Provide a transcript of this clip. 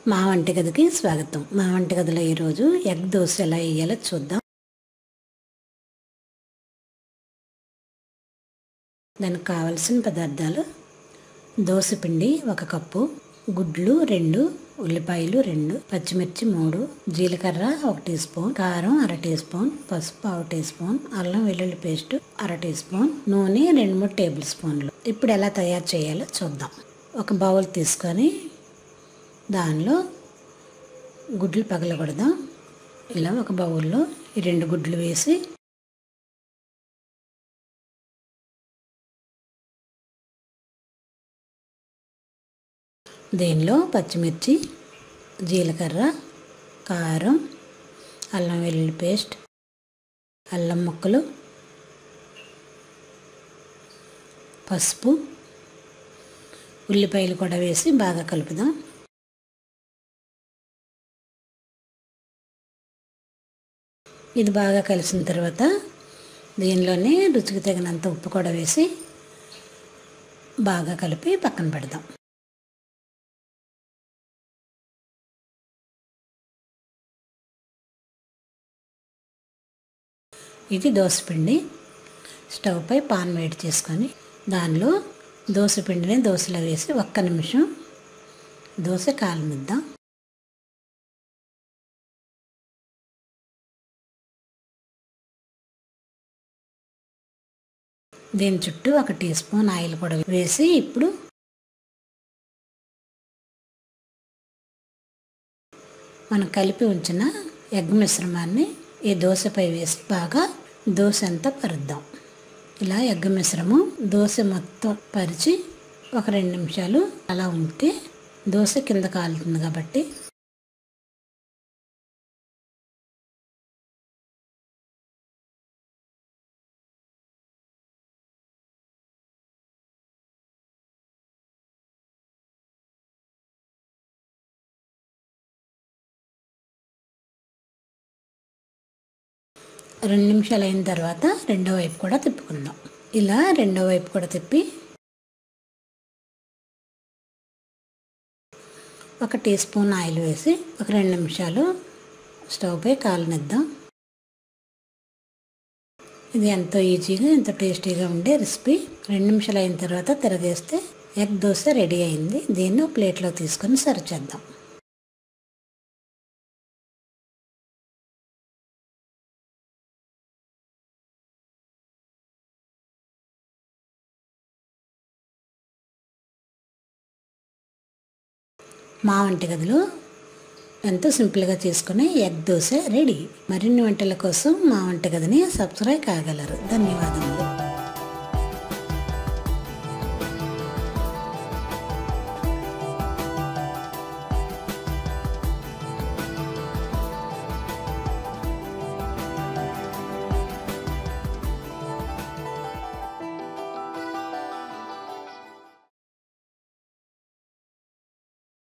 మా వంటగదికి స్వాగతం. మా వంటగదిలో ఈరోజు ఎగ్ దోశ ఎలా వేయాలో చూద్దాం. దానికి కావలసిన పదార్థాలు: దోశ పిండి 1 కప్పు, గుడ్లు 2, ఉల్లిపాయలు 2, పచ్చిమిర్చి 3, జీలకర్ర 1 టీ స్పూన్, కారం 1/2 టీ స్పూన్, పసుపు 1/2 టీ స్పూన్, అల్లం వెల్లుల్లి పేస్ట్ 1/2 టీ స్పూన్, నూనె 2-3 టేబుల్ స్పూన్లు. ఇప్పుడు ఎలా తయారు చేయాలో చూద్దాం. ఒక బౌల్ తీసుకొని దానిలో గుడ్లు పగలగొడదాం. ఇలా ఒక బౌల్లో ఈ 2 గుడ్లు వేసి దీనిలో పచ్చిమిర్చి, జీలకర్ర, కారం, అల్లం వెల్లుల్లి పేస్ట్, అల్లం ముక్కలు, పసుపు, ఉల్లిపాయలు కూడా వేసి బాగా కలుపుదాం. ఇది బాగా కలిసిన తర్వాత దీనిలోనే రుచికి తగినంత ఉప్పు కూడా వేసి బాగా కలిపి పక్కన పెడదాం. ఇది దోసపిండి. స్టవ్ పై పాన్ వేడి చేసుకొని దానిలో దోసపిండిని దోశలో వేసి 1 నిమిషం దోశ కాలనిద్దాం. దీని చుట్టూ 1 టీ స్పూన్ ఆయిల్ కూడా వేసి ఇప్పుడు మనం కలిపి ఉంచిన ఎగ్ మిశ్రమాన్ని ఈ దోశపై వేసి బాగా దోశ అంతా పరుద్దాం. ఇలా ఎగ్ మిశ్రమం దోశ మొత్తం పరిచి 1-2 నిమిషాలు అలా ఉంటే దోశ కింద కాలుతుంది కాబట్టి రెండు నిమిషాలు అయిన తర్వాత రెండో వైపు కూడా తిప్పుకుందాం. ఇలా రెండో వైపు కూడా తిప్పి 1 టీ స్పూన్ ఆయిల్ వేసి 2 నిమిషాలు స్టవ్ పై కాలనిద్దాం. ఇది ఎంతో ఈజీగా ఎంతో టేస్టీగా ఉండే రెసిపీ. 2 నిమిషాలు అయిన తర్వాత తిరగేస్తే ఎగ్ దోశ రెడీ అయింది. దీన్ని ప్లేట్లో తీసుకొని సర్వ్ చేద్దాం. మా వంటగదిలో ఎంతో సింపుల్గా చేసుకునే ఎగ్ దోశ రెడీ. మరిన్ని వంటల కోసం మా వంటగదిని సబ్స్క్రైబ్ కాగలరు. ధన్యవాదములు.